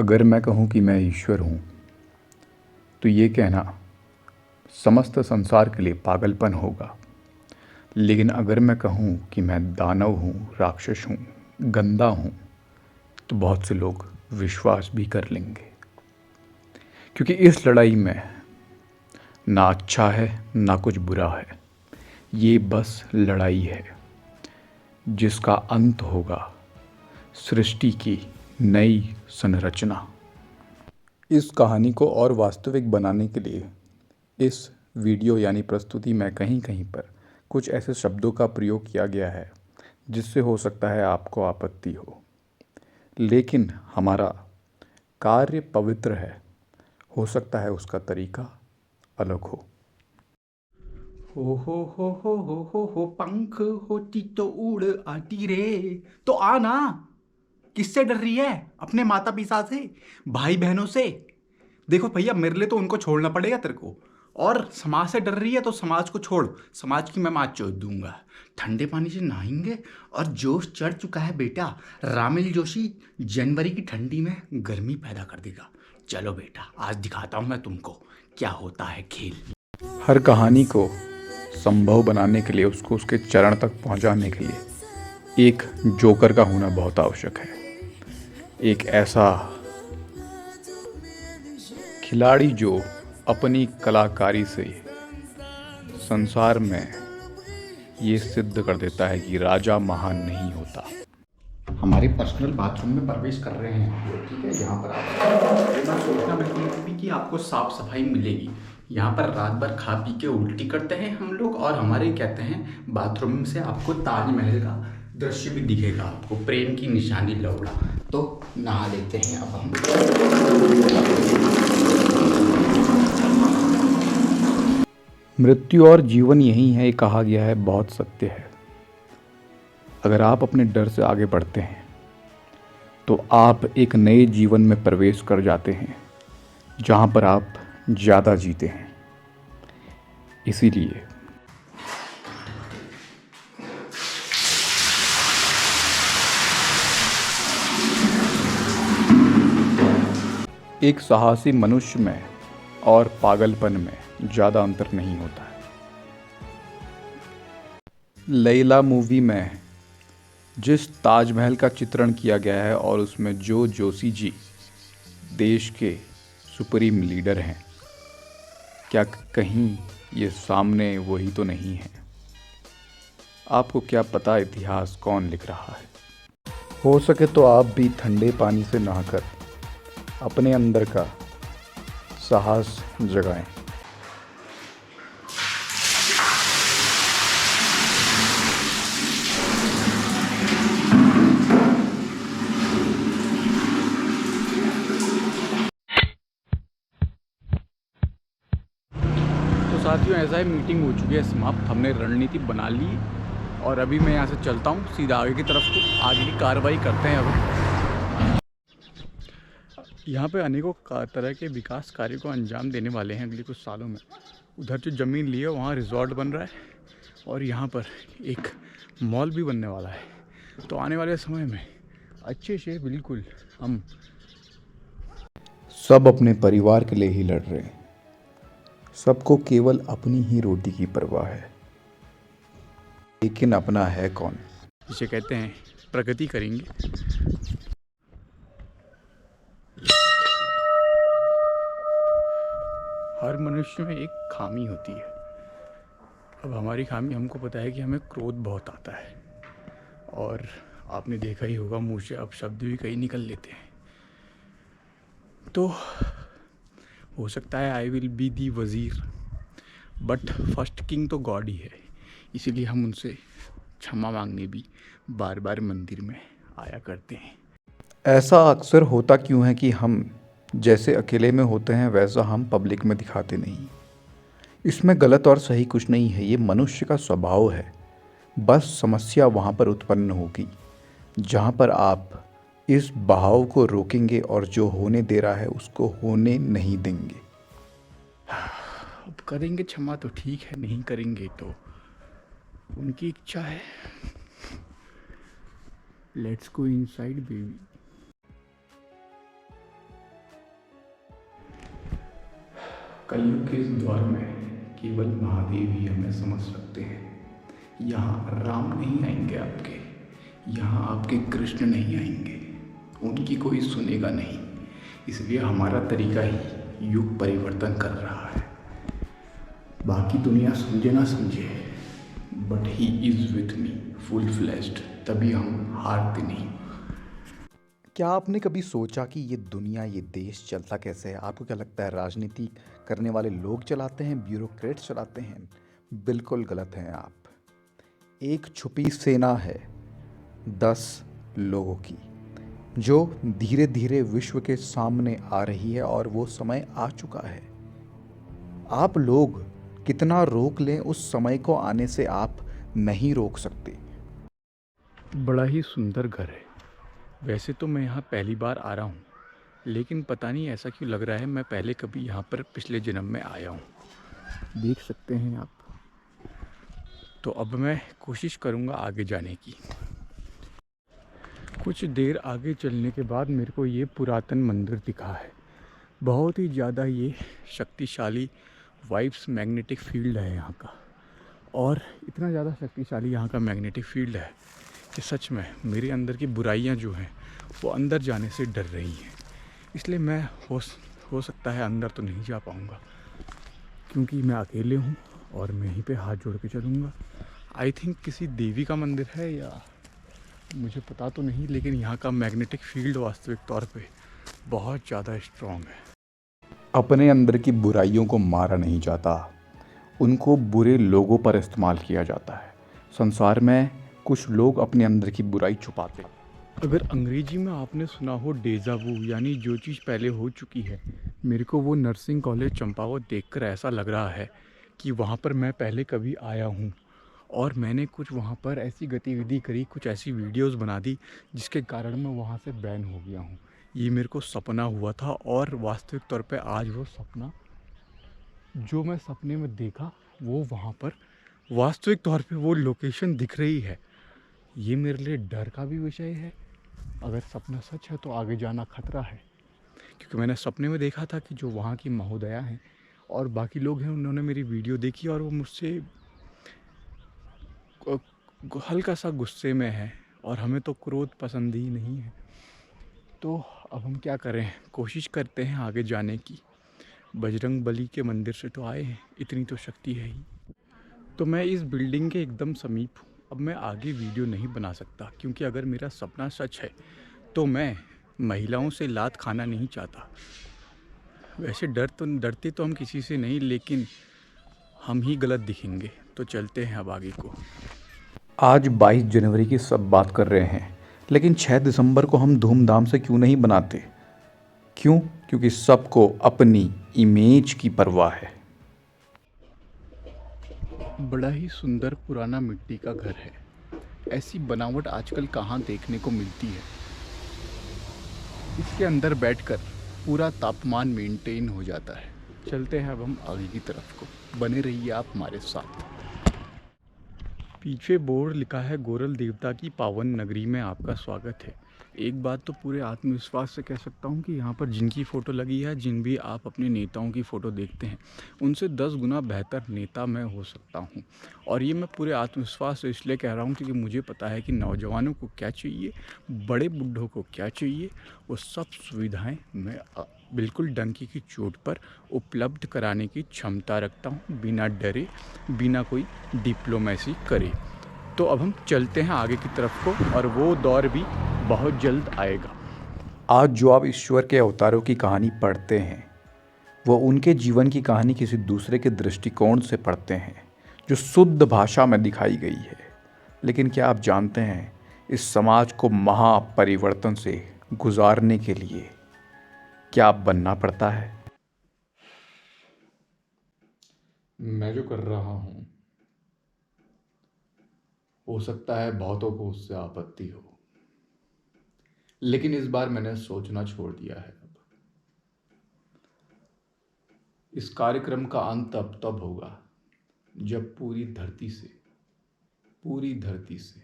अगर मैं कहूँ कि मैं ईश्वर हूँ तो ये कहना समस्त संसार के लिए पागलपन होगा। लेकिन अगर मैं कहूँ कि मैं दानव हूँ, राक्षस हूँ, गंदा हूँ, तो बहुत से लोग विश्वास भी कर लेंगे। क्योंकि इस लड़ाई में ना अच्छा है ना कुछ बुरा है। ये बस लड़ाई है जिसका अंत होगा सृष्टि की नई संरचना। इस कहानी को और वास्तविक बनाने के लिए इस वीडियो यानी प्रस्तुति में कहीं कहीं पर कुछ ऐसे शब्दों का प्रयोग किया गया है जिससे हो सकता है आपको आपत्ति हो, लेकिन हमारा कार्य पवित्र है। हो सकता है उसका तरीका अलग हो। हो पंख होती तो उड़ आती रे। तो आ ना। किससे डर रही है? अपने माता पिता से, भाई बहनों से। देखो भैया, मेरे लिए तो उनको छोड़ना पड़ेगा तेरे को। और समाज से डर रही है तो समाज को छोड़। समाज की मैं मात चोद दूंगा। ठंडे पानी से नहाएंगे और जोश चढ़ चुका है बेटा। रामिल जोशी जनवरी की ठंडी में गर्मी पैदा कर देगा। चलो बेटा, आज दिखाता हूं मैं तुमको क्या होता है खेल। हर कहानी को संभव बनाने के लिए, उसको उसके चरण तक पहुंचाने के लिए एक जोकर का होना बहुत आवश्यक है। एक ऐसा खिलाड़ी जो अपनी कलाकारी से संसार में ये सिद्ध कर देता है कि राजा महान नहीं होता। हमारे पर्सनल बाथरूम में प्रवेश कर रहे हैं। ठीक है, यहाँ पर आप ये बात सोचना बिल्कुल भी कि आपको साफ सफाई मिलेगी। यहाँ पर रात भर खा पी के उल्टी करते हैं हम लोग, और हमारे कहते हैं बाथरूम से आपको ताजमहल का दृश्य भी दिखेगा, आपको प्रेम की निशानी लौड़ा। तो नहा लेते हैं अब हम। मृत्यु और जीवन यही है, ये कहा गया है, बहुत सत्य है। अगर आप अपने डर से आगे बढ़ते हैं तो आप एक नए जीवन में प्रवेश कर जाते हैं जहाँ पर आप ज़्यादा जीते हैं। इसीलिए एक साहसी मनुष्य में और पागलपन में ज़्यादा अंतर नहीं होता है। लैला मूवी में जिस ताजमहल का चित्रण किया गया है और उसमें जो जोशी जी देश के सुप्रीम लीडर हैं, क्या कहीं ये सामने वही तो नहीं है? आपको क्या पता इतिहास कौन लिख रहा है? हो सके तो आप भी ठंडे पानी से नहाकर अपने अंदर का साहस जगाएं। तो साथियों, ऐसा ही मीटिंग हो चुकी है समाप्त। हमने रणनीति बना ली और अभी मैं यहाँ से चलता हूँ सीधा आगे की तरफ। तो आगे की कार्रवाई करते हैं। अब यहाँ पे अनेकों तरह के विकास कार्य को अंजाम देने वाले हैं अगले कुछ सालों में। उधर जो ज़मीन ली है वहाँ रिजॉर्ट बन रहा है और यहाँ पर एक मॉल भी बनने वाला है। तो आने वाले समय में अच्छे से बिल्कुल हम सब अपने परिवार के लिए ही लड़ रहे हैं। सबको केवल अपनी ही रोटी की परवाह है, लेकिन अपना है कौन? इसे कहते हैं प्रगति करेंगे। हर मनुष्य में एक खामी होती है। अब हमारी खामी, हमको पता है कि हमें क्रोध बहुत आता है और आपने देखा ही होगा मुँह से अब शब्द भी कई निकल लेते हैं। तो हो सकता है आई विल बी दी वज़ीर, बट फर्स्ट किंग तो गॉड ही है। इसीलिए हम उनसे क्षमा मांगने भी बार बार मंदिर में आया करते हैं। ऐसा अक्सर होता क्यों है कि हम जैसे अकेले में होते हैं वैसा हम पब्लिक में दिखाते नहीं। इसमें गलत और सही कुछ नहीं है, ये मनुष्य का स्वभाव है। बस समस्या वहाँ पर उत्पन्न होगी जहाँ पर आप इस बहाव को रोकेंगे और जो होने दे रहा है उसको होने नहीं देंगे। अब करेंगे क्षमा तो ठीक है, नहीं करेंगे तो उनकी इच्छा है। Let's go inside baby. कलयुग के इस दौर में केवल महादेव ही हमें समझ सकते हैं। यहाँ राम नहीं आएंगे आपके, यहाँ आपके कृष्ण नहीं आएंगे, उनकी कोई सुनेगा नहीं। इसलिए हमारा तरीका ही युग परिवर्तन कर रहा है। बाकी दुनिया समझे ना समझे, but he is with me full flashed, तभी हम हारते नहीं। क्या आपने कभी सोचा कि ये दुनिया, ये देश चलता कैसे है? आपको क्या लगता है राजनीति करने वाले लोग चलाते हैं, ब्यूरोक्रेट्स चलाते हैं? बिल्कुल गलत हैं आप। एक छुपी सेना है 10 लोगों की, जो धीरे धीरे विश्व के सामने आ रही है और वो समय आ चुका है। आप लोग कितना रोक लें, उस समय को आने से आप नहीं रोक सकते। बड़ा ही सुंदर घर है। वैसे तो मैं यहाँ पहली बार आ रहा हूँ, लेकिन पता नहीं ऐसा क्यों लग रहा है मैं पहले कभी यहाँ पर पिछले जन्म में आया हूँ। देख सकते हैं आप। तो अब मैं कोशिश करूँगा आगे जाने की। कुछ देर आगे चलने के बाद मेरे को ये पुरातन मंदिर दिखा है। बहुत ही ज़्यादा ये शक्तिशाली वाइब्स, मैग्नेटिक फील्ड है यहाँ का। और इतना ज़्यादा शक्तिशाली यहाँ का मैग्नेटिक फील्ड है कि सच में मेरे अंदर की बुराइयाँ जो हैं वो अंदर जाने से डर रही हैं। इसलिए मैं हो सकता है अंदर तो नहीं जा पाऊँगा, क्योंकि मैं अकेले हूँ और मैं यहीं पे हाथ जोड़ के चलूँगा। आई थिंक किसी देवी का मंदिर है या मुझे पता तो नहीं, लेकिन यहाँ का मैग्नेटिक फील्ड वास्तविक तौर पे बहुत ज़्यादा स्ट्रॉन्ग है। अपने अंदर की बुराइयों को मारा नहीं जाता, उनको बुरे लोगों पर इस्तेमाल किया जाता है। संसार में कुछ लोग अपने अंदर की बुराई छुपाते हैं। अगर अंग्रेजी में आपने सुना हो डेजा वू, यानी जो चीज़ पहले हो चुकी है, मेरे को वो नर्सिंग कॉलेज चंपावत देखकर ऐसा लग रहा है कि वहाँ पर मैं पहले कभी आया हूँ और मैंने कुछ वहाँ पर ऐसी गतिविधि करी, कुछ ऐसी वीडियोस बना दी जिसके कारण मैं वहाँ से बैन हो गया हूँ। ये मेरे को सपना हुआ था और वास्तविक तौर पे आज वो सपना, जो मैं सपने में देखा, वो वहाँ पर वास्तविक तौर पे वो लोकेशन दिख रही है। ये मेरे लिए डर का भी विषय है। अगर सपना सच है तो आगे जाना खतरा है, क्योंकि मैंने सपने में देखा था कि जो वहाँ की महोदया हैं और बाकी लोग हैं, उन्होंने मेरी वीडियो देखी और वो मुझसे हल्का सा गुस्से में है, और हमें तो क्रोध पसंद ही नहीं है। तो अब हम क्या करें, कोशिश करते हैं आगे जाने की। बजरंग बली के मंदिर से तो आए हैं, इतनी तो शक्ति है ही। तो मैं इस बिल्डिंग के एकदम समीप हूँ। अब मैं आगे वीडियो नहीं बना सकता, क्योंकि अगर मेरा सपना सच है तो मैं महिलाओं से लात खाना नहीं चाहता। वैसे डरते तो हम किसी से नहीं, लेकिन हम ही गलत दिखेंगे। तो चलते हैं अब आगे को। आज 22 जनवरी की सब बात कर रहे हैं, लेकिन 6 दिसंबर को हम धूमधाम से क्यों नहीं बनाते? क्यों? क्योंकि सबको अपनी इमेज की परवाह है। बड़ा ही सुंदर पुराना मिट्टी का घर है। ऐसी बनावट आजकल कहाँ देखने को मिलती है। इसके अंदर बैठकर पूरा तापमान मेंटेन हो जाता है। चलते हैं अब हम आगे की तरफ को। बने रहिए आप हमारे साथ। पीछे बोर्ड लिखा है, गोरल देवता की पावन नगरी में आपका स्वागत है। एक बात तो पूरे आत्मविश्वास से कह सकता हूँ कि यहाँ पर जिनकी फ़ोटो लगी है, जिन भी आप अपने नेताओं की फ़ोटो देखते हैं, उनसे 10 गुना बेहतर नेता मैं हो सकता हूँ। और ये मैं पूरे आत्मविश्वास से इसलिए कह रहा हूँ क्योंकि मुझे पता है कि नौजवानों को क्या चाहिए, बड़े बूढ़ों को क्या चाहिए, वो सब सुविधाएँ मैं बिल्कुल डंकी की चोट पर उपलब्ध कराने की क्षमता रखता हूँ, बिना डरे, बिना कोई डिप्लोमेसी करे। तो अब हम चलते हैं आगे की तरफ को, और वो दौर भी बहुत जल्द आएगा। आज जो आप ईश्वर के अवतारों की कहानी पढ़ते हैं, वो उनके जीवन की कहानी किसी दूसरे के दृष्टिकोण से पढ़ते हैं, जो शुद्ध भाषा में दिखाई गई है। लेकिन क्या आप जानते हैं, इस समाज को महापरिवर्तन से गुजारने के लिए क्या बनना पड़ता है? मैं जो कर रहा हूँ, हो सकता है बहुतों को उससे आपत्ति हो, लेकिन इस बार मैंने सोचना छोड़ दिया है। अब इस कार्यक्रम का अंत अब तब होगा जब पूरी धरती से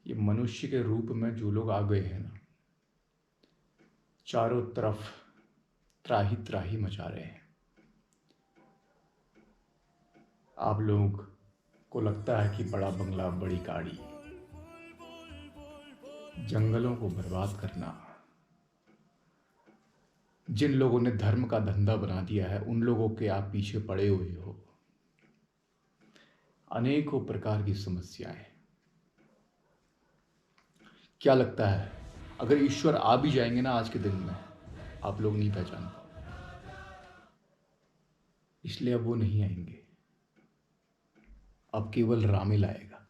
ये मनुष्य के रूप में जो लोग आ गए हैं ना, चारों तरफ त्राही त्राही मचा रहे हैं, आप लोगों को लगता है कि बड़ा बंगला, बड़ी गाड़ी, जंगलों को बर्बाद करना, जिन लोगों ने धर्म का धंधा बना दिया है उन लोगों के आप पीछे पड़े हुए हो। अनेकों प्रकार की समस्याएं। क्या लगता है अगर ईश्वर आ भी जाएंगे ना आज के दिन में, आप लोग नहीं पहचान पाओगे, इसलिए अब वो नहीं आएंगे। अब केवल रामिल आएगा।